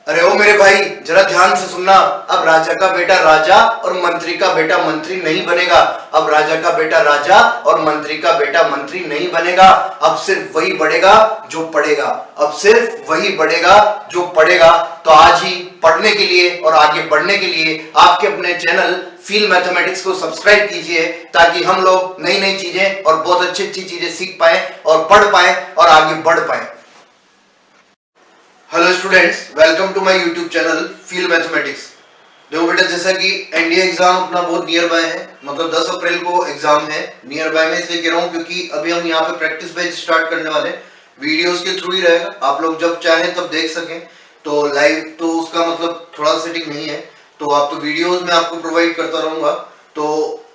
अरे ओ मेरे भाई, जरा ध्यान से सुनना। अब राजा का बेटा राजा और मंत्री का बेटा मंत्री नहीं बनेगा। अब राजा का बेटा राजा और मंत्री का बेटा मंत्री नहीं बनेगा। अब सिर्फ वही बढ़ेगा जो पढ़ेगा। अब सिर्फ वही बढ़ेगा जो पढ़ेगा। तो आज ही पढ़ने के लिए और आगे बढ़ने के लिए आपके अपने चैनल फील मैथमेटिक्स को सब्सक्राइब कीजिए, ताकि हम लोग नई नई चीजें और बहुत अच्छी अच्छी चीजें सीख पाए और पढ़ पाए और आगे बढ़ पाए। Hello students, welcome to my YouTube channel Feel Mathematics. देखो बेटा, जैसा कि एनडीए एग्जाम अपना बहुत नियर बाय है, मतलब 10 अप्रैल को एग्जाम है। नियर बाय में इसलिए कह रहा हूँ क्योंकि अभी हम यहाँ पे प्रैक्टिस बैच स्टार्ट करने वाले हैं। वीडियोस के थ्रू ही रहेगा, आप लोग जब चाहें तब देख सकें। तो लाइव तो उसका मतलब थोड़ा सेटिंग नहीं है, तो आप तो वीडियोस में आपको प्रोवाइड करता रहूंगा। तो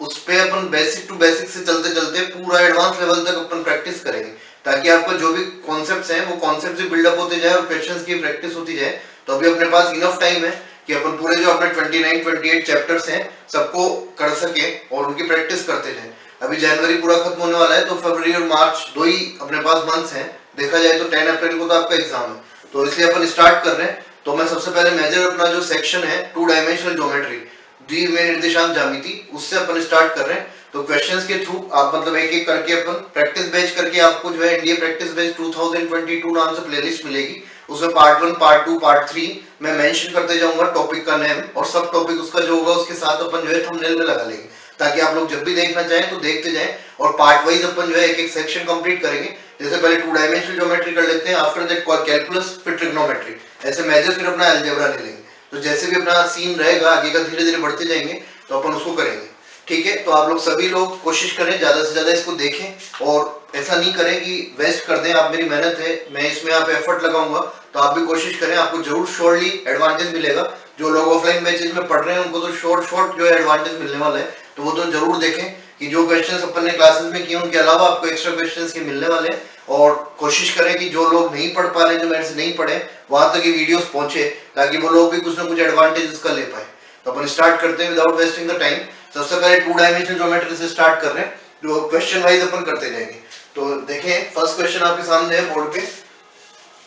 उस पे अपन बेसिक टू बेसिक से चलते चलते पूरा एडवांस लेवल तक अपन प्रैक्टिस करेंगे, ताकि आपको जो भी कॉन्सेप्ट्स हैं वो कॉन्सेप्ट भी बिल्डअप होते जाए और क्वेश्चंस की प्रैक्टिस होती जाए। तो अभी अपने पास इनफ टाइम है कि अपन पूरे जो अपने 29-28 चैप्टर्स हैं सबको कर सके और उनकी प्रैक्टिस करते जाए। अभी जनवरी पूरा खत्म होने वाला है, तो फरवरी और मार्च दो ही अपने पास मंथ्स हैं। देखा जाए तो 10 अप्रैल को तो आपका एग्जाम है, तो इसलिए अपन स्टार्ट कर रहे हैं। तो मैं सबसे पहले मेजर अपना जो सेक्शन है 2 डायमेंशनल ज्योमेट्री, द्विमेय निर्देशांक ज्यामिति, उससे अपन स्टार्ट कर रहे हैं। तो क्वेश्चंस के थ्रू आप मतलब एक एक करके अपन प्रैक्टिस बैच करके आपको जो है एनडीए प्रैक्टिस बैच 2022 नाम से प्लेलिस्ट मिलेगी। उसमें पार्ट 1, पार्ट 2, पार्ट 3 मैं मेंशन करते जाऊंगा टॉपिक का नेम, और सब टॉपिक उसका जो होगा उसके साथ अपन जो है थंबनेल में लगा लेंगे, ताकि आप लोग जब भी देखना चाहें तो देखते जाएं। और पार्ट वाइज अपन जो है एक एक सेक्शन कंप्लीट करेंगे। जैसे पहले 2 डायमेंशनल ज्योमेट्री कर लेते हैं, आफ्टर दैट कैलकुलस, फिर ट्रिग्नोमेट्री, ऐसे मेजर, फिर अपना अलजेब्रा ले लेंगे। तो जैसे भी अपना सीन रहेगा आगे का धीरे धीरे बढ़ते जाएंगे, तो अपन उसको करेंगे। ठीक है, तो आप लोग सभी लोग कोशिश करें ज्यादा से ज्यादा इसको देखें, और ऐसा नहीं करें कि वेस्ट कर दें। आप मेरी मेहनत है, मैं इसमें आप एफर्ट लगाऊंगा, तो आप भी कोशिश करें, आपको जरूर श्योरली एडवांटेज मिलेगा। जो लोग ऑफलाइन बैचेज में पढ़ रहे हैं उनको तो शॉर्ट जो है एडवांटेज मिलने वाला है, तो वो तो जरूर देखें कि जो क्वेश्चंस अपन ने क्लासेस में किए उनके अलावा आपको एक्स्ट्रा क्वेश्चंस के मिलने वाले हैं। और कोशिश करें कि जो लोग नहीं पढ़ पा रहे, जो मेरे से नहीं पढ़े, वहां तक ये वीडियोस पहुंचे, ताकि वो लोग भी कुछ ना कुछ एडवांटेज इसका ले पाए। तो अपन स्टार्ट करते हैं विदाउट वेस्टिंग द टाइम। सबसे पहले 2 डायमेंशनल ज्योमेट्री से स्टार्ट कर रहे हैं, जो क्वेश्चन वाइज अपन करते जाएंगे। तो देखें, फर्स्ट क्वेश्चन आपके सामने है बोर्ड पे।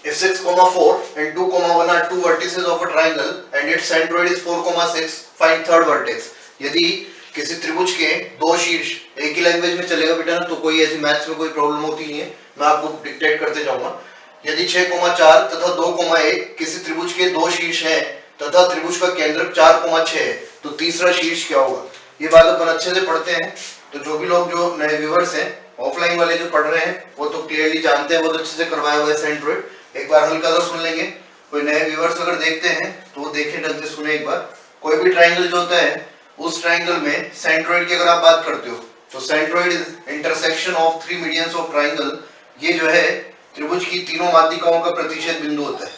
If 6, 4 and 2, 1 are two vertices of a triangle and its centroid is 4, 6, find third vertex। यदि किसी त्रिभुज के दो शीर्ष, एक ही लैंग्वेज में चलेगा बेटा ना, तो कोई ऐसी मैथ्स में कोई प्रॉब्लम होती नहीं है, मैं आपको डिक्टेट करते जाऊंगा। यदि 6, 4 तथा 2, 1 किसी त्रिभुज के दो शीर्ष हैं तथा त्रिभुज का केंद्र 4, 6 है, तो तीसरा शीर्ष क्या होगा? ये बात अपन अच्छे से पढ़ते हैं। तो जो भी लोग, जो नए व्यूअर्स हैं, ऑफलाइन वाले जो पढ़ रहे हैं, वो तो क्लियरली जानते हैं, बहुत अच्छे से करवाया हुआ है सेंट्रोइड। एक बार हल्का सा सुन लेंगे। कोई नए व्यूअर्स अगर देखते हैं तो वो देखें, ढंग से सुने एक बार। कोई भी ट्राइंगल जो होता है, उस ट्राइंगल में सेंट्रोइड की अगर आप बात करते हो, तो centroid is intersection of 3 medians of triangle. ये जो है त्रिभुज की तीनों माध्यिकाओं का प्रतिच्छेद बिंदु होता है।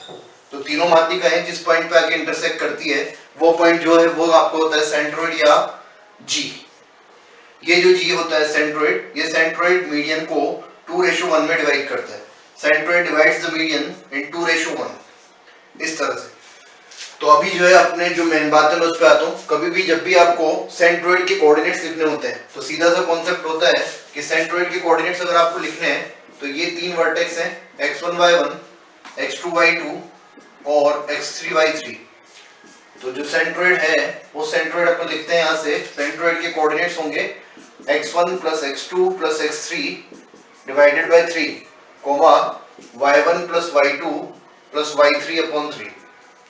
तो तीनों माध्यिकाएं जिस पॉइंट पे आके इंटरसेक्ट करती है, वो पॉइंट जो है वो आपको होता है सेंट्रोइड या जी। ये जो जी होता है सेंट्रोइड, ये सेंट्रोइड मीडियन को 2:1 में डिवाइड करता है। सेंट्रोइड डिवाइड्स द मीडियन इन 2:1, इस तरह से। तो अभी जो है अपने जो मेन बात है मैं उस पे आता हूँ। कभी भी जब भी आपको सेंट्रोइड के कोऑर्डिनेट्स लिखने होते हैं, तो सीधा सा कॉन्सेप्ट होता है कि सेंट्रोइड के कोऑर्डिनेट्स अगर आपको लिखने हैं, तो ये 3 वर्टेक्स हैं, x1, y1, x2, y2 और x3, y3। तो जो सेंट्रोइड है वो सेंट्रोइड अपन लिखते हैं यहाँ से। सेंट्रोइड के कोऑर्डिनेट्स होंगे x1 + x2 + x3 divided by 3, y1 + y2 + y3/3।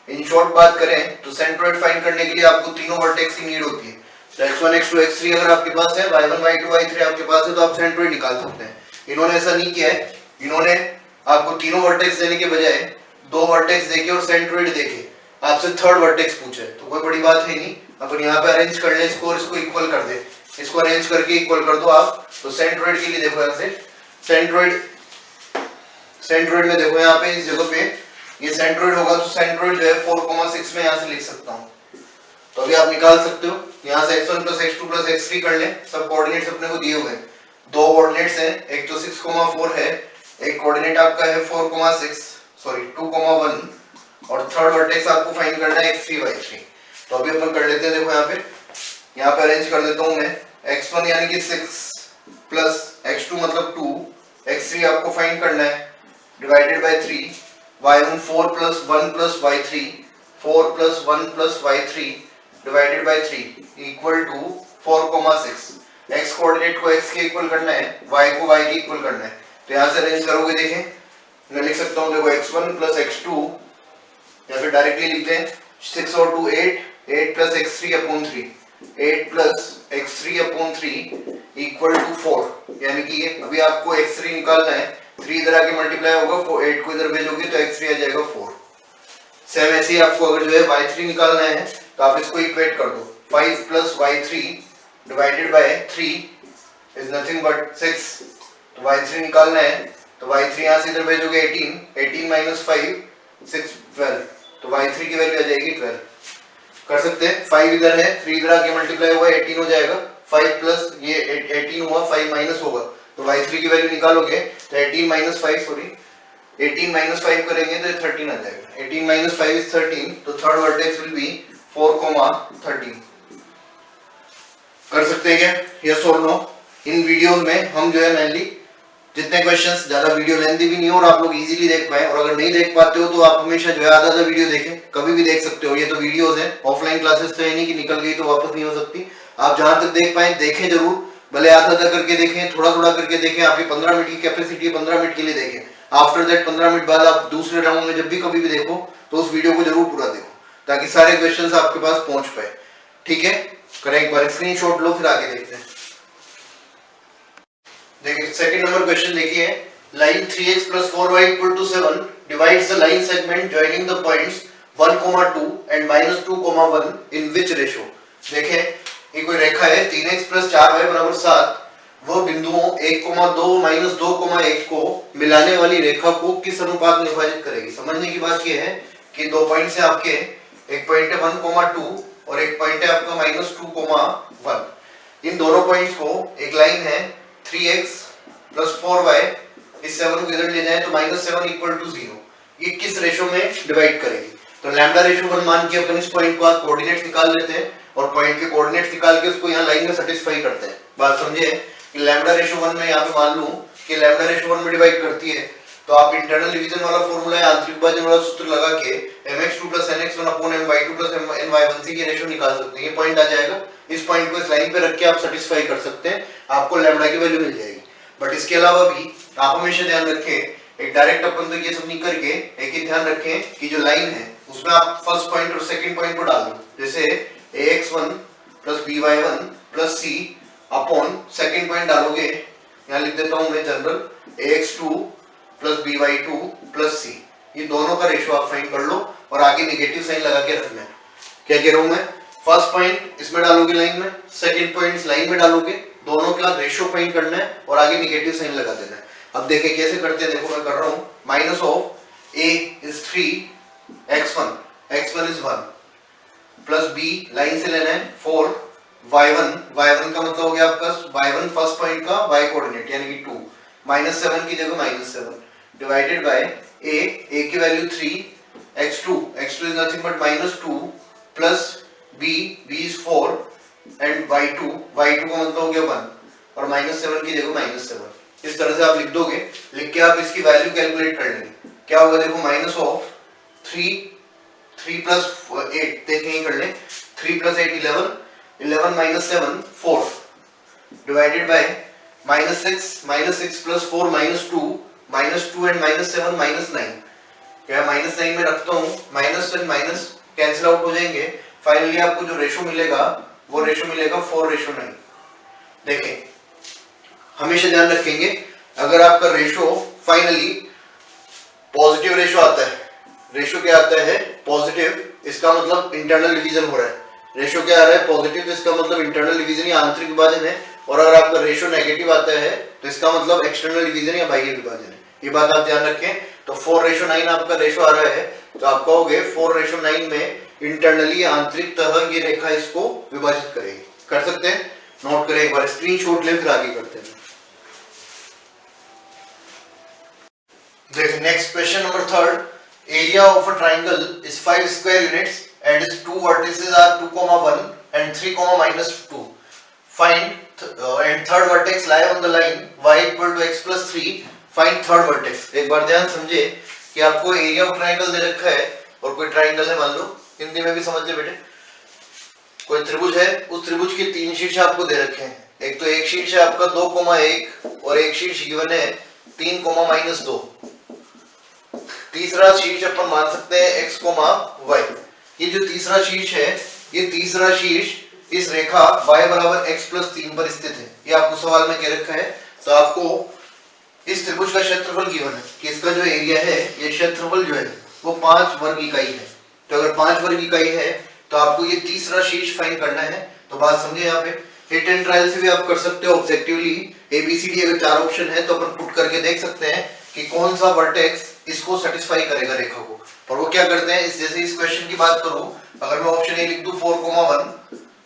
In short बात करें तो सेंट्रोइड फाइंड करने के लिए आपको तीनों वर्टेक्स की नीड होती है। तो x1, x2, x3 अगर आपके पास है, y1, y2, y3 आपके पास है, तो आप सेंट्रोइड निकाल सकते हैं। इन्होंने ऐसा नहीं किया है, इन्होंने आपको तीनों वर्टेक्स देने के बजाय 2 वर्टेक्स देके और सेंट्रोइड देके आपसे थर्ड वर्टेक्स पूछे। तो कोई बड़ी बात है नहीं, अपन यहाँ पे अरेंज कर ले इसको और इसको इक्वल कर दे, इसको अरेंज करके इक्वल कर दो आप। तो सेंट्रोइड के लिए देखो यहाँ से, सेंट्रोइड में देखो यहाँ पे इस जगह पे ये सेंट्रोइड होगा, तो सेंट्रोइड जो है 4, 6 में यहाँ से लिख सकता हूँ। तो अभी आप निकाल सकते हो, यहाँ से x1 + x2 + x3 कर लें। सब कोऑर्डिनेट्स अपने को दिए हुए हैं, 2 कोऑर्डिनेट्स हैं, एक तो 6, 4 है, एक कोऑर्डिनेट आपका है 4, 2, 1, और थर्ड वर्टेक्स आपको फाइंड करना है x3, y3। तो अभी अपन कर लेते हैं। देखो यहाँ पे अरेंज कर देता हूँ मैं। x1 यानी कि 6 प्लस x2 मतलब 2, x3 आपको फाइंड करना है divided by 3, y1 4 + 1 + y3 4 plus 1 plus y3 divided by 3 equal to 4,6। x coordinate को x के इक्वल करना है, y को y के इक्वल करना है। तो यहाँ से अरेंज करोगे, देखें मैं लिख सकता हूँ, देखो x1 प्लस x2 या फिर डायरेक्टली लिखते हैं 6 और 2 8, 8 plus x3 upon 3, 8 plus x3 upon 3 equal to 4। यानी कि ये अभी आपको x3 निकालना है, 3 इधर आके मल्टीप्लाई होगा, 8 को इधर भेजोगे तो x3 आ जाएगा 4। सेम ऐसे ही आपको अगर जो है y3 निकालना है तो आप इसको इक्वेट कर दो, 5 plus y3 divided by 3 is nothing but 6। तो y3 निकालना है तो y3 यहाँ से इधर भेजोगे 18, 18 माइनस 5 6 12, तो y3 की वैल्यू आ जाएगी 12। कर सकते हैं, 5 इधर है, 3 इधर आके मल्टीप्लाई होगा 18 हो जाएगा, 5 प्लस ये 18 हुआ, 5 माइनस होगा, तो y3 की वैल्यू निकालोगे तो 18 माइनस 5 सॉरी 18 माइनस 5 करेंगे तो 13 आ जाएगा। 18 माइनस 5 इज 13, तो थर्ड वर्टेक्स विल बी 4,13। कर सकते हैं क्या यस और नो? इन वीडियोस में हम जो है मेनली जितने क्वेश्चंस, ज्यादा वीडियो लेंथी भी नहीं हो और आप लोग इजीली देख पाए, और अगर नहीं देख पाते हो तो आप हमेशा जो है आधा आधा वीडियो देखें, कभी भी देख सकते हो। ये तो वीडियोस हैं, ऑफलाइन क्लासेस तो है नहीं कि निकल गई तो वापस नहीं हो सकती। आप जहां तक देख पाए देखें जरूर, भले आधा आधा करके देखें, थोड़ा थोड़ा करके देखें। आपकी 15 मिनट की कैपेसिटी है, 15 मिनट के लिए देखें। आफ्टर दैट 15 मिनट बाद आप दूसरे राउंड में जब भी कभी भी देखो तो उस वीडियो को जरूर पूरा देखो, ताकि सारे क्वेश्चंस आपके पास पहुंच पाए। ठीक है, करें एक बार स्क्रीनशॉट लो, फिर आगे देखते हैं। देखिए सेकंड नंबर क्वेश्चन देखिए, line 3x plus 4y equal to 7 divides the line segment joining the points 1,2 and -2,1 in which ratio? देखें ये कोई रेखा है, 3x plus 4y बराबर 7, वो बिंदुओं 1,2 माइनस 2,1 को मिलाने वाली रेखा को किस अनुपात में विभाजित करेगी? समझने की बात ये है कि दो पॉइंट्स हैं आपके, एक पॉइंट है 1,2 और एक पॉइंट है आपका -2,1। इन दोनों पॉइंट्स को एक लाइन है 3x plus 4y, इस 7 को इधर ले जाएं तो -7 इक्वल टू 0, ये किस रेशो में डिवाइड करेगी? तो लैम्डा रेशो 1 मान के अपन इस पॉइंट को कोऑर्डिनेट्स निकाल लेते हैं और पॉइंट के कोऑर्डिनेट्स निकाल के उसको यहाँ लाइन में सेटिस्फाई करते हैं। बात समझे कि लैम्डा रेशो 1 में यहाँ पे मान लूं कि लैम्डा रेशो 1 में डिवाइड करती है, तो आप इंटरनल डिवीजन वाला फॉर्मूला या आंतरिक विभाजन वाला सूत्र लगा के mx2 + nx1 my2 + my1 की रेशो निकाल सकते हैं। ये पॉइंट आ जाएगा, इस पॉइंट को इस लाइन पे रख के आप सेटिस्फाई कर सकते हैं, आपको लैम्डा की वैल्यू मिल जाएगी। बट इसके अलावा भी आप हमेशा ध्यान रखें, एक डायरेक्ट अपन तो ये सब नहीं करके एक ही ध्यान रखें कि जो लाइन है उसमें आप फर्स्ट पॉइंट और सेकंड पॉइंट को डाल दो। जैसे ax1 + by1 + c upon second point डालोगे, यहाँ लिख देता हूं मैं जनरल ax2 + by2 + c, ये दोनों का रेशो आप फाइंड कर लो और आगे नेगेटिव साइन लगा के रखना है। क्या कह रहा हूं मैं? फर्स्ट पॉइंट इसमें डालोगे लाइन में, सेकंड पॉइंट इस लाइन में डालोगे, दोनों का रेशो फाइंड करना है और आगे नेगेटिव साइन लगा देना है। अब देखें कैसे करते हैं, देखो मैं कर रहा हूं, minus of a is 3, x1 is 1 plus b line से लेना है 4, y1 का मतलब हो गया आपका y1 फर्स्ट पॉइंट का y कोऑर्डिनेट यानी कि 2, -7 की जगह -7 डिवाइडेड बाय a की value 3, x2 is nothing but -2 plus b is 4 and y2 का मतलब हो गया 1 और -7 की जगह -7। इस तरह से आप लिख दोगे, लिख के आप इसकी वैल्यू कैलकुलेट कर लेंगे। क्या होगा देखो, माइनस ऑफ 3 प्लस 8, देखें ये कर लें, 3 plus 8 11 minus 7 4 divided by -6 plus 4 -2 and -7 -9। क्या -9 में रखता हूँ, minus and minus cancel out हो जाएंगे, फाइनली आपको जो रेशो मिलेगा वो रेशो मिलेगा 4:9। देखें हमेशा ध्यान रखेंगे, अगर आपका रेशो फाइनली पॉजिटिव रेशो आता है, रेशो क्या आता है पॉजिटिव, इसका मतलब इंटरनल डिवीजन हो रहा है। रेशो क्या आ रहा है पॉजिटिव, इसका मतलब इंटरनल डिवीजन या आंतरिक विभाजन है। और अगर आपका रेशो नेगेटिव आता है तो इसका मतलब एक्सटर्नल डिवीजन या बाह्य विभाजन है। ये बात आप ध्यान रखें। तो 4:9 आपका रेशो आ रहा है, तो आप कहोगे 4:9 में इंटरनली आंतरिकतः ये रेखा इसको विभाजित करेगी। कर सकते हैं, नोट करें एक बार, स्क्रीनशॉट लें फिर आगे करते हैं। देखिए next question number 3, area of a triangle is 5 square units and its two vertices are 2,1 and 3,-2. Find and third vertex lie on the line y equal to x plus 3. Find third vertex. एक बार ध्यान समझे कि आपको area of triangle दे रखा है और कोई triangle है मान लो हिंदी में भी समझ ले बेटे। कोई त्रिभुज है, उस त्रिभुज के 3 शीर्ष आपको दे रखे हैं। एक तो एक शीर्ष है आपका 2,1 और एक शीर्ष गिवन है 3,-2। तीसरा शीर्ष अपन मान सकते हैं x, y। ये जो तीसरा शीर्ष है, ये तीसरा शीर्ष इस रेखा y बराबर x + 3 पर स्थित है। ये आपको सवाल में कह रखा है। तो आपको इस त्रिभुज का क्षेत्रफल गिवन है कि इसका जो एरिया है, ये क्षेत्रफल जो है वो 5 वर्ग इकाई है। तो अगर 5 वर्ग इकाई है तो आपको ये तीसरा शीर्ष फाइंड करना है। तो बात समझे यहाँ पे। हिट एंड ट्रायल से भी आप कर सकते हो ऑब्जेक्टिवली। ABCD अगर 4 ऑप्शन है तो अपन पुट करके देख सकते हैं कि कौन सा वर्टेक्स इसको सेटिस्फाई करेगा रेखा को। और वो क्या करते हैं, जैसे इस क्वेश्चन की बात करूं, अगर मैं ऑप्शन ए लिख दूं 4,1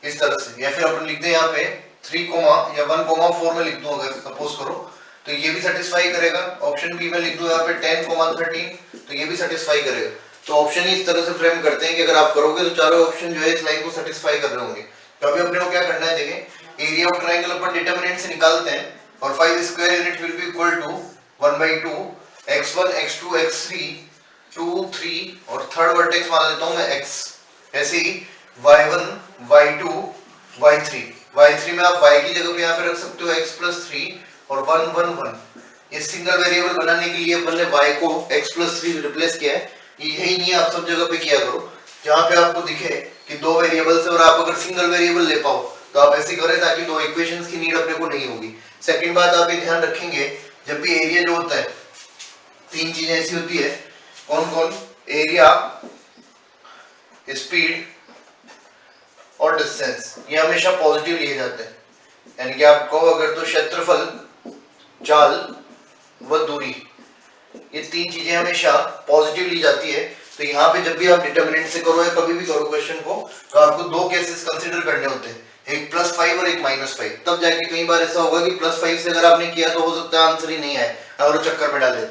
इस तरह से, या फिर अपन लिख दें यहाँ पे 3, या 1,4 में लिख दूं अगर सपोज करो, तो ये भी सेटिस्फाई करेगा। ऑप्शन बी में लिख दूं यहाँ पे 10,13, तो ये भी सेटिस्फाई करेगा। तो ऑप्शन ही इस तरह से फ्रेम करते हैं कि अगर आप करोगे तो चारों ऑप्शन जो है इस लाइन को सेटिस्फाई कर रहे होंगे। तो अभी अपने को क्या करना है, देखें एरिया ऑफ ट्रायंगल अपन डिटरमिनेंट से निकालते हैं और 5 square unit will be equal to 1/2 x1 x2 x3 2 3 और थर्ड वर्टेक्स मान लेता हूं मैं x। ऐसे ही y1 y2 y3 में आप y की जगह पे यहाँ पे रख सकते हो x + 3 और 1 1 1। ये सिंगल वेरिएबल बनाने के लिए अपन ने y को x + 3 रिप्लेस किया है। यही नहीं आप सब जगह पे किया करो जहाँ पे आपको दिखे कि 2 वेरिएबल्स है और आप अगर सिंगल वेरिएबल ले पाओ तो आप ऐसे करें ताकि 2 इक्वेशंस की नीड अपने को नहीं होगी। सेकंड बात आप ये ध्यान रखेंगे, जब भी एरिया जो होता है 3 चीजें ऐसी होती है, कौन कौन, एरिया, स्पीड और डिस्टेंस, ये हमेशा पॉजिटिव लिए जाते हैं। यानी कि आप कहो अगर तो क्षेत्रफल, चाल व दूरी, ये 3 चीजें हमेशा पॉजिटिव ली जाती है। तो यहाँ पे जब भी आप डिटरमिनेंट से करो या कभी भी करो क्वेश्चन को, तो आपको 2 केसेस कंसीडर करने होते हैं, एक +5 और एक -5। तब जाके कई बार ऐसा होगा कि +5 से अगर आपने किया तो हो सकता है आंसर ही नहीं आए अगर वो चक्कर में डाले।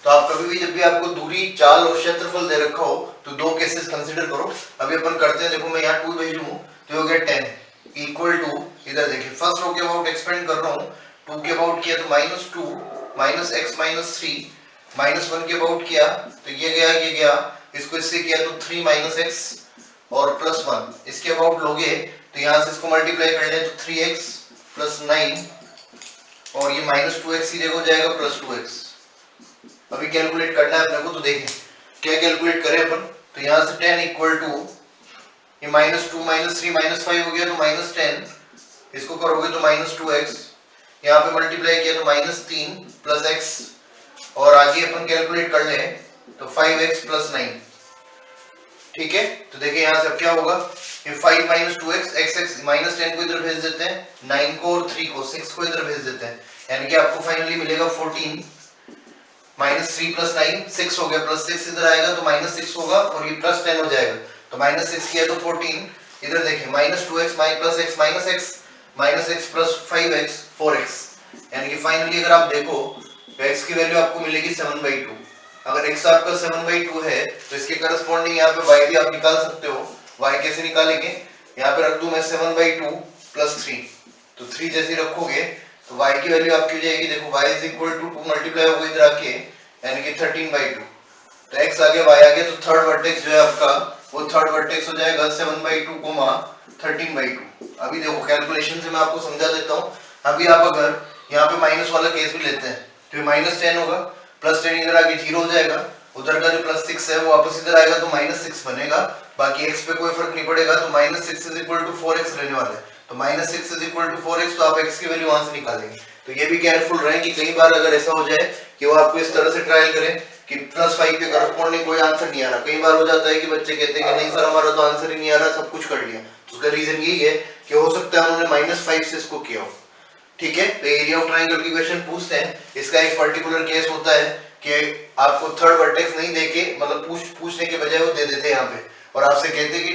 तो आप कभी भी जब भी आपको दूरी, चाल और क्षेत्रफल दे रखा हो तो 2 केसेस कंसीडर करो। अभी अपन करते हैं, देखो मैं यहाँ 2 भेजूं तो हो गया 10 इक्वल टू, इधर देखिए फर्स्ट रो के अबाउट एक्सपेंड कर रहा हूँ, 2 के अबाउट किया तो -2 -x -3 -1 के अबाउट किया तो ये गया, इसको इससे किया तो 3 - x और +1 इसके अबाउट लोगे तो यहाँ से इसको मल्टीप्लाई कर लें तो 3x + 9 और ये -2x की जगह हो जाएगा +2x। अभी कैलकुलेट करना है अपने को, तो देखें क्या कैलकुलेट करें अपन। तो यहाँ से 10 इक्वल टू ये -2 -3 -5 हो गया तो -10, इसको करोगे तो -2x, यहाँ पे मल्टीप्लाई किया तो -3 + x और आगे अपन कैलकुलेट कर ले तो 5x + 9। ठीक है, तो देखिए यहाँ से अब क्या होगा, ये 5 - 2x x -10 को इधर भेज देते हैं, 9 को और 3 को 6 को इधर भेज देते हैं, यानी कि आपको फाइनली मिलेगा 14 -3 + 9 6 हो गया, +6 इधर आएगा तो -6 होगा और ये +10 हो जाएगा तो -6 किया तो 14। इधर देखें -2x + x -x + 5x 4x, यानी कि फाइनली अगर आप देखो तो x की वैल्यू आपको मिलेगी 7/2। अगर x आपका 7/2 है तो इसके करस्पॉन्डिंग यहाँ पे y भी आप निकाल सकते हो। y कैसे निकालेंगे, यहाँ पे रख दूं मैं 7/2 + 3, तो 3 जैसे रखोगे तो y की वैल्यू आपकी हो जाएगी, देखो y = 2 मल्टीप्लाई होगा इधर आके, यानी कि 13/2। तो x आ गया, y आ गया, तो थर्ड वर्टेक्स जो है आपका वो थर्ड वर्टेक्स हो जाएगा 7/2, 13/2। अभी देखो कैलकुलेशन से मैं आपको समझा देता हूँ। अभी आप अगर यहाँ पे माइनस वाला केस भी लेते हैं तो ये -10 होगा, +10 इधर आके 0 हो जाएगा, उधर का जो +6 है वो वापस इधर आएगा तो -6 बनेगा, बाकी x पे कोई फर्क नहीं पड़ेगा। तो -6 = 4x रहने वाला है, तो -6 = 4x, तो आप x की वैल्यू वहां से निकालेंगे। तो ये भी केयरफुल रहे कि कई बार अगर ऐसा हो जाए कि वो आपको इस तरह से ट्रायल करें कि +5 के करस्पॉन्डिंग कोई आंसर नहीं आ रहा। कई बार हो जाता है कि बच्चे कहते हैं कि नहीं सर हमारा तो आंसर ही नहीं आ रहा, सब कुछ कर लिया। तो उसका रीजन यही है कि हो सकता है उन्होंने -5 से इसको किया हो। ठीक है, तो एरिया ऑफ ट्रायंगल की क्वेश्चन पूछते हैं, इसका एक पर्टिकुलर केस होता है कि आपको थर्ड वर्टेक्स नहीं देके, मतलब पूछने के बजाय वो दे देते हैं यहाँ पे और आपसे कहते हैं कि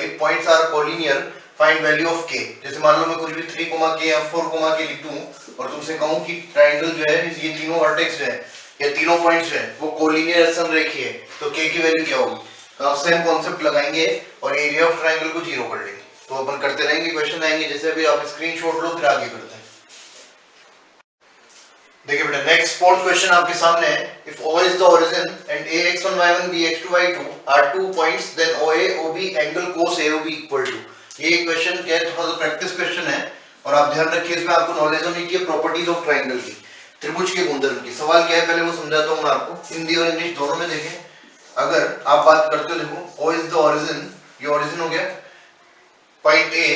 if points are collinear find value of k। जैसे मान लो मैं कुछ भी 3, k या 4, k लिख दूं और तुमसे कहूं कि ट्रायंगल जो है ये तीनों वर्टेक्स जो है या तीनों पॉइंट्स जो है वो कोलिनियर समरेखीय है, तो k की वैल्यू क्या होगी। तो आप सेम कॉन्सेप्ट लगाएंगे और एरिया ऑफ ट्रायंगल को 0 कर लेंगे। तो अपन करते रहेंगे, क्वेश्चन आएंगे, जैसे अभी आप स्क्रीनशॉट लो फिर आगे करते हैं। देखिए बेटा नेक्स्ट फोर्थ क्वेश्चन आपके सामने है। If O is the origin and ax1 y1 bx2 y2 are 2 points then OA OB angle cos AOB equal to। ये क्वेश्चन क्या है, थोड़ा सा प्रैक्टिस क्वेश्चन है और आप ध्यान रखिए इसमें आपको नॉलेज होनी चाहिए प्रॉपर्टीज ऑफ ट्रायंगल की, त्रिभुज के गुणधर्म की। सवाल क्या है पहले वो समझाता हूं मैं आपको, हिंदी और इंग्लिश दोनों में। देखें अगर आप बात करते हो, देखो O is the origin, ये ओरिजिन हो गया पॉइंट A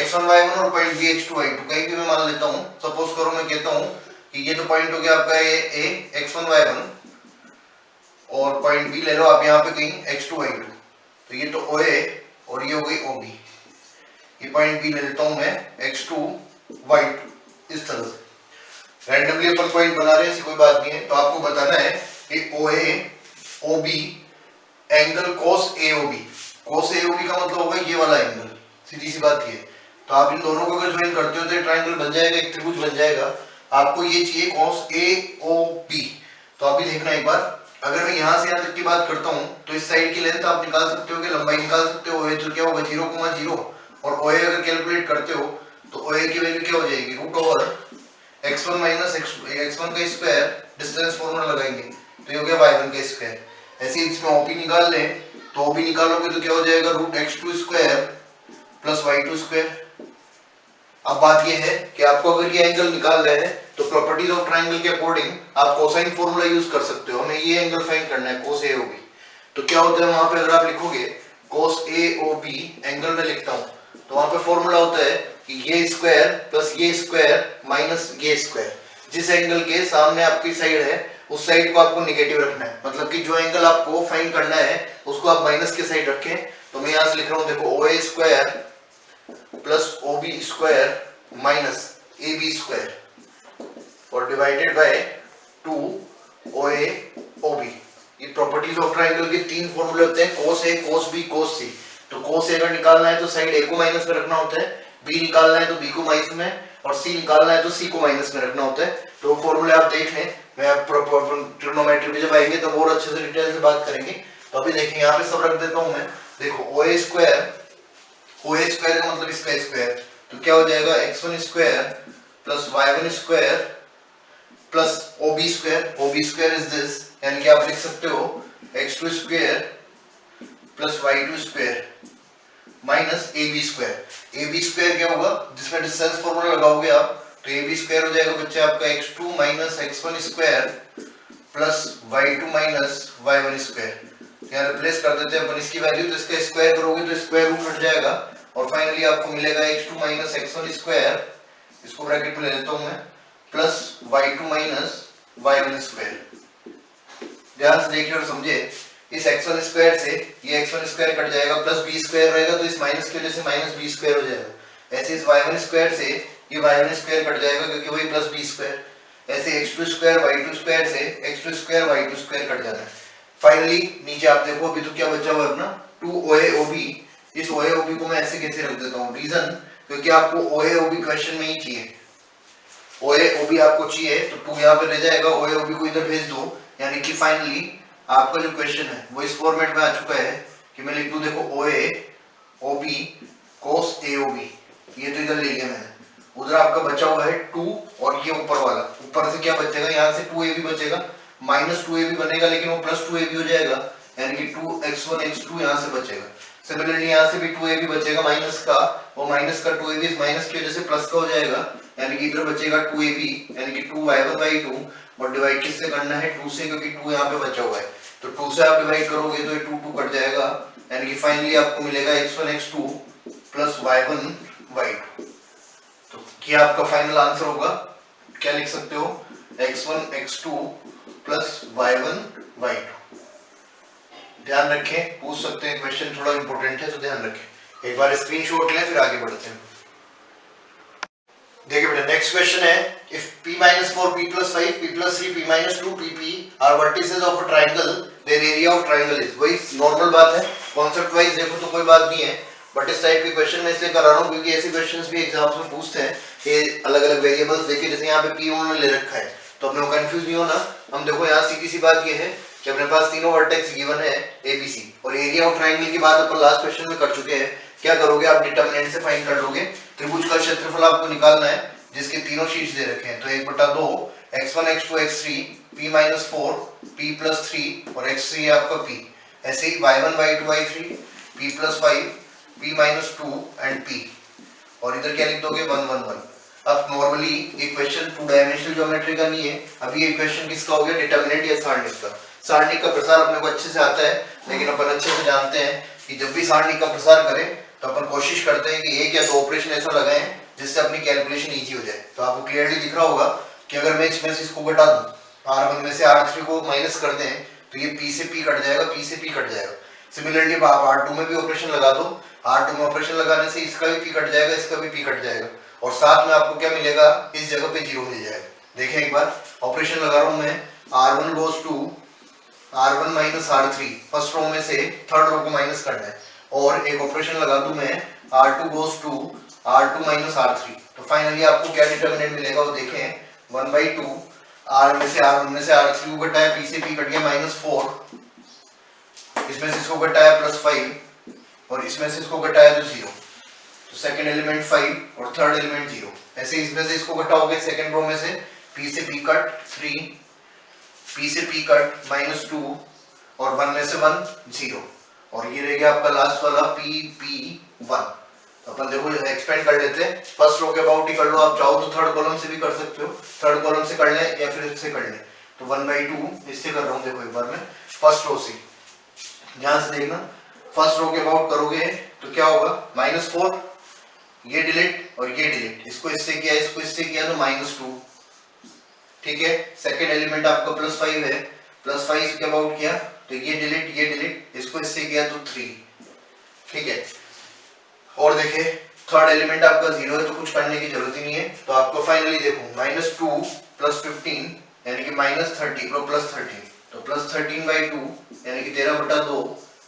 x1 y1 और पॉइंट B x2 y2, कहीं भी मैं मान लेता हूं। सपोज करो मैं कहता हूं कि ये तो पॉइंट हो गया आपका ए x1 y1 और पॉइंट बी ले लो आप यहाँ पे कहीं x2 y2, तो ये तो OA और ये हो गई OB। ये पॉइंट बी ले लेता हूं मैं x2 y2, इस तरह से रैंडमली अपन पॉइंट बना रहे हैं, ऐसी कोई बात नहीं है। तो आपको बताना है कि OA OB angle cos AOB, cos AOB का मतलब होगा ये वाला एंगल, सीधी सी बात ये। तो आप इन दोनों को अगर ज्वाइन करते हो तो ट्रायंगल बन जाएगा, एक त्रिभुज बन जाएगा। आपको ये चाहिए cos AOB। तो अभी देखना एक बार, अगर मैं यहाँ से यहाँ तक की बात करता हूँ तो इस साइड की लेंथ आप निकाल सकते हो कि लंबाई निकाल सकते हो। OA तो क्या होगा 0,0 और OA अगर कैलकुलेट करते हो तो OA की वैल्यू क्या हो जाएगी root over x1 minus x1 का स्क्वायर, डिस्टेंस फॉर्मूला लगाएंगे तो ये हो गया y1 का स्क्वायर। ऐसे इसमें OP निकाल लें तो OP निकालोगे तो क्या हो जाएगा root x2 square plus y2 square. अब बात ये है कि आपको अगर ये एंगल निकाल रहे हैं तो प्रॉपर्टीज ऑफ ट्रायंगल के अकॉर्डिंग आप कोसाइन फॉर्मूला यूज कर सकते हो। हमें ये एंगल फाइंड करना है cos AOB। तो क्या होता है वहां पे अगर आप लिखोगे cos AOB एंगल में लिखता हूं तो वहां पे फॉर्मूला होता है कि ये स्क्वायर प्लस ये स्क्वायर माइनस ये स्क्वायर। जिस एंगल के सामने आपकी साइड है उस साइड को आपको नेगेटिव रखना है, मतलब कि जो एंगल आपको फाइंड करना है उसको आप माइनस के साइड रखें। तो मैं यहां से लिख रहा हूं, देखो OA square plus OB square minus AB square और डिवाइडेड बाय 2 OA OB। ये प्रॉपर्टीज ऑफ ट्रायंगल के तीन फॉर्मूले होते हैं, cos A cos B cos C। तो cos A अगर निकालना है तो साइड A को माइनस में रखना होता है, B निकालना है तो B को माइनस में और C निकालना है तो C को माइनस में रखना होता है। तो फॉर्मूले आप देख लें, मैं ट्रिग्नोमेट्री में जब आएंगे तो और अच्छे से डिटेल से बात करेंगे। तो अभी देखिए यहाँ पे सब रख देता हूँ मैं। देखो OA स्क्वायर का मतलब इसका स्क्वायर, तो क्या हो जाएगा x1 square plus y1 square plus OB square is this, यानी कि आप लिख सकते हो x2 square plus y2 square minus AB square क्या होगा, जिसमें डिस्टेंस फॉर्मूला लगाओगे आप तो AB स्क्वायर हो जाएगा बच्चे आपका x2 minus x1 square plus y2 minus y1 square. यहाँ रिप्लेस कर देते हैं अपन इसकी वैल्यू, तो इसका स्क्वायर करोगे तो स्क्वायर रूट हट जाएगा और फाइनली आपको मिलेगा x2 माइनस x1 स्क्वायर, इसको ब्रैकेट में ले लेता हूं मैं, plus y2 minus y1 square. ध्यान से देखिए और समझे, इस x1 स्क्वायर से ये x1 स्क्वायर कट जाएगा, प्लस b स्क्वायर रहेगा तो इस माइनस की वजह से माइनस b स्क्वायर हो जाएगा। ऐसे इस y1 स्क्वायर से ये y1 स्क्वायर कट जाएगा क्योंकि वही प्लस b स्क्वायर। ऐसे x2 स्क्वायर y2 स्क्वायर से x2 square y2 square cut जाना है। फाइनली नीचे आप देखो अभी तो क्या बचा हुआ है अपना 2 OA OB। इस OA OB को मैं ऐसे कैसे रख देता हूँ, रीजन क्योंकि आपको OA OB क्वेश्चन में ही चाहिए, OA OB आपको चाहिए तो 2 यहाँ पे रह जाएगा, OA OB को इधर भेज दो, यानी कि फाइनली आपका जो क्वेश्चन है वो इस फॉर्मेट में आ चुका है कि मैं लिख दूं, देखो OA OB cos AOB, ये तो इधर ले लिया मैंने। उधर आपका बचा हुआ है 2 और ये ऊपर वाला, ऊपर से क्या बचेगा, यहाँ से 2AB बचेगा, माइनस 2AB बनेगा लेकिन वो प्लस 2AB हो जाएगा, यानी कि 2x1 x2 यहाँ से बचेगा। सिमिलरली यहाँ से भी 2AB बचेगा माइनस का, वो माइनस का 2AB इस माइनस की वजह से प्लस का हो जाएगा, यानी कि इधर बचेगा 2AB, यानी कि 2y1/2 और डिवाइड किससे करना है 2 से, क्योंकि 2 यहाँ पे बचा हुआ है तो 2 से आप डिवाइड करोगे तो ये 2 कट जाएगा, यानी कि फाइनली आपको मिलेगा x1 x2 plus y1 y2। तो क्या आपका फाइनल आंसर होगा, क्या लिख सकते हो x1 x2 plus y1 y2। ध्यान रखें, पूछ सकते हैं, क्वेश्चन थोड़ा इंपॉर्टेंट है तो ध्यान रखें। एक बार स्क्रीनशॉट लें फिर आगे बढ़ते हैं। देखिए बेटा नेक्स्ट क्वेश्चन है, if p minus 4 p plus 5 p plus 3 p minus 2 pp are vertices of a triangle then area of triangle is। वही नॉर्मल बात है, कॉन्सेप्ट वाइज देखो तो कोई बात नहीं है, बट इस टाइप के क्वेश्चन मैं इसलिए करा रहा हूँ क्योंकि ऐसे क्वेश्चंस भी एग्जाम्स में पूछते हैं कि अलग अलग वेरिएबल्स देखिए, जैसे यहाँ पे p उन्होंने ले रखा है तो अपने को कंफ्यूज नहीं होना। हम देखो यहाँ सीधी सी बात ये है कि अपने पास तीनों वर्टेक्स गिवन है ABC और एरिया ऑफ ट्रायंगल की बात अपन लास्ट क्वेश्चन में कर चुके हैं। क्या करोगे आप, डिटरमिनेंट से फाइंड कर लोगे, त्रिभुज का क्षेत्रफल आपको निकालना है जिसके तीनों शीट्स दे रखे हैं, तो 1/2 x1 x2 x3 p minus 4 p plus 3 और x3 है आपका p। ऐसे ही y1 y2 y3 p plus 5 p minus 2 and p, और इधर क्या लिख दोगे 1 1 1। अब नॉर्मली एक क्वेश्चन 2 डायमेंशनल ज्योमेट्री का नहीं है, अभी ये क्वेश्चन किसका हो गया, डिटरमिनेंट या सारणिक का। सारणिक का प्रसार अपने को अच्छे से आता है, लेकिन अपन अच्छे से जानते हैं कि जब भी सारणिक का प्रसार करें तो अपन कोशिश करते हैं कि एक या दो ऑपरेशन ऐसा लगाएं जिससे अपनी कैलकुलेशन इजी हो जाए। तो आपको क्लियरली दिख रहा होगा कि अगर मैं इसमें से इसको घटा दूं, r1 में से r3 को माइनस कर दें तो ये p से p कट जाएगा, p से p कट जाएगा। सिमिलरली आप r2 में भी ऑपरेशन लगा दो, r2 में ऑपरेशन लगाने से इसका भी p कट जाएगा, इसका भी p कट जाएगा, और साथ में आपको क्या मिलेगा, इस जगह पे 0 मिल जाएगा। देखें एक बार ऑपरेशन लगा रहा हूं मैं, r1 goes to r1 minus r3, first row में से थर्ड रो को माइनस करना है, और एक ऑपरेशन लगा दूं मैं r2 goes to r2 minus r3, तो फाइनली आपको क्या डिटरमिनेंट मिलेगा वो देखें, 1/2 r में से r1 में से r3 को घटाया, p से p कट गया -4, इसमें से इसको घटाया +5 और इसमें से इसको घटाया तो 0, तो सेकंड एलिमेंट 5 और थर्ड एलिमेंट 0। ऐसे इसमें से इसको घटाओगे सेकंड रो में से p से p कट 3, p से p कट -2 और 1 में से 1 0, और ये रह गया आपका लास्ट वाला p1। अपन देखो एक्सपेंड कर लेते हैं, फर्स्ट रो के अबाउट ही कर लो, आप चाहो तो थर्ड कॉलम से भी कर सकते हो, थर्ड कॉलम से कर लें या फिर इससे कर लें। तो 1/2 इससे कर रहा हूँ, देखो एक बार मैं फर्स्ट रो से, ध्यान से देखना, फर्स्ट रो के अबाउट करोगे तो क्या होगा, -4, ये डिलीट और ये डिलीट, इसको इससे किया, इसको इससे किया तो -2, ठीक है। सेकंड एलिमेंट आपका +5 है, +5 के अबाउट किया तो ये डिलीट, इसको इससे किया तो 3, ठीक है। और देखे थर्ड एलिमेंट आपका 0 है तो कुछ करने की जरूरत ही नहीं है, तो आपको फाइनली देखो -2 + 15 यानी कि -30 + 13, तो +13/2 यानी कि 13/2,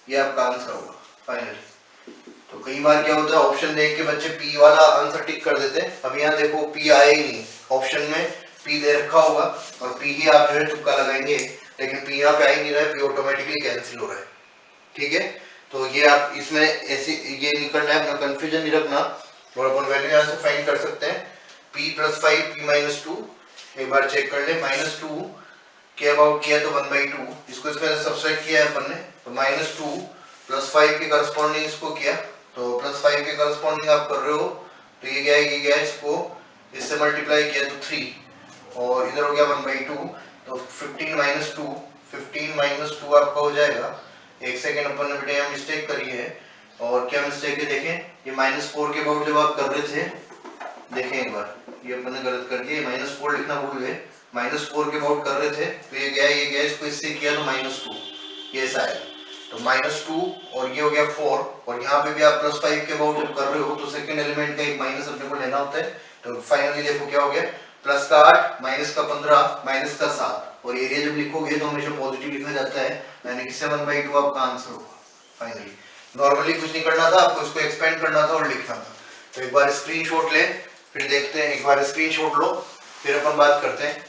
ये आपका आंसर होगा फाइनली। तो कई बार क्या होता है, ऑप्शन देख के बच्चे p वाला आंसर टिक कर देते हैं, अब यहाँ देखो p आया ही नहीं, ऑप्शन में p दे रखा होगा और p ही आप जो है तुक्का लगाएंगे, लेकिन p यहाँ पे आ ही नहीं रहा है, p ऑटोमेटिकली कैंसिल हो रहा है, ठीक है। तो ये आप इसमें ऐसे ये नहीं करना है, अपना कंफ्यूजन नहीं रखना, और अपन वैल्यू यहाँ से फाइंड कर सकते हैं, p + 5 p - 2, एक बार चेक कर ले, -2 के अबाउट किया तो 1/2, इसको इसमें सब्ट्रैक्ट किया है अपन ने, तो -2 + 5 के करस्पॉन्डिंग इसको किया, तो +5 के करस्पॉन्डिंग आप कर रहे हो, तो ये गया इसको इससे मल्टीप्लाई किया तो 3, और इधर हो गया 1/2, तो 15 - 2 आपका हो जाएगा। एक सेकेंड, अपन ने बेटा यहाँ मिस्टेक करी है, और क्या मिस्टेक है देखें, ये -4 के अबाउट जब आप कर रहे थे, देखें एक बार, ये अपन ने गलत कर दिया, -4 लिखना भूल गए, -4 के अबाउट कर रहे थे, तो ये गया, इसको इससे किया तो -2, ये ऐसा है, तो -2 और ये हो गया 4, और यहाँ पे भी आप +5 के अबाउट जब कर रहे हो तो सेकंड एलिमेंट का एक माइनस अपने को लेना होता है, तो फाइनली देखो क्या हो गया, +8 -15 -7, और एरिया जब लिखोगे तो हमेशा पॉजिटिव लिखा जाता है, यानी कि 7/2 आपका आंसर होगा फाइनली। नॉर्मली कुछ नहीं करना था, आपको इसको एक्सपेंड करना था और लिखना था। तो एक बार स्क्रीनशॉट ले, फिर देखते हैं, एक बार स्क्रीनशॉट लो, फिर अपन बात करते हैं।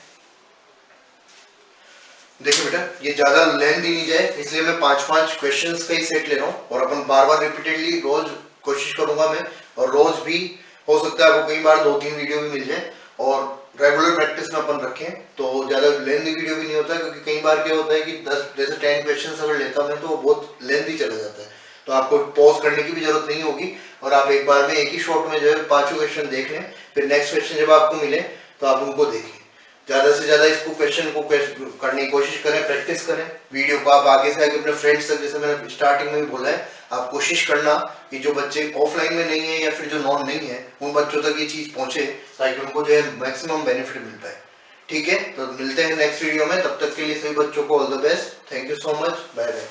देखिए बेटा, ये ज्यादा लेंथ नहीं जाए, इसलिए मैं 5-5 क्वेश्चंस का ही सेट ले रहा हूँ, और अपन बार-बार रिपीटेडली रोज कोशिश करूंगा मैं, और रोज भी हो सकता है आपको कई बार 2-3 वीडियो भी मिल जाए, और रेगुलर प्रैक्टिस में अपन रखें तो ज्यादा लेंथी वीडियो भी नहीं होता है, क्योंकि कई बार क्या होता है कि 10 जैसे 10 क्वेश्चंस अगर लेता हूं तो वो बहुत लेंथी चला जाता है, तो आपको पॉज करने की भी जरूरत नहीं होगी, और आप एक बार में एक ही शॉट में जो है 5 क्वेश्चन देख लें, फिर नेक्स्ट क्वेश्चन जब आपको मिले तो आप उनको देखें। ज्यादा से ज्यादा इसको क्वेश्चन को करने की कोशिश करें, प्रैक्टिस करें, वीडियो को आप आगे से आगे अपने फ्रेंड्स तक, जैसे मैंने स्टार्टिंग में भी बोला है, आप कोशिश करना कि जो बच्चे ऑफलाइन में नहीं है या फिर जो नॉन नहीं है उन बच्चों तक ये चीज पहुंचे, ताकि उनको जो है मैक्सिमम बेनिफिट मिलता है। ठीक है, तो मिलते हैं नेक्स्ट वीडियो में, तब तक के लिए सभी बच्चों को all the best, thank you so much, bye bye.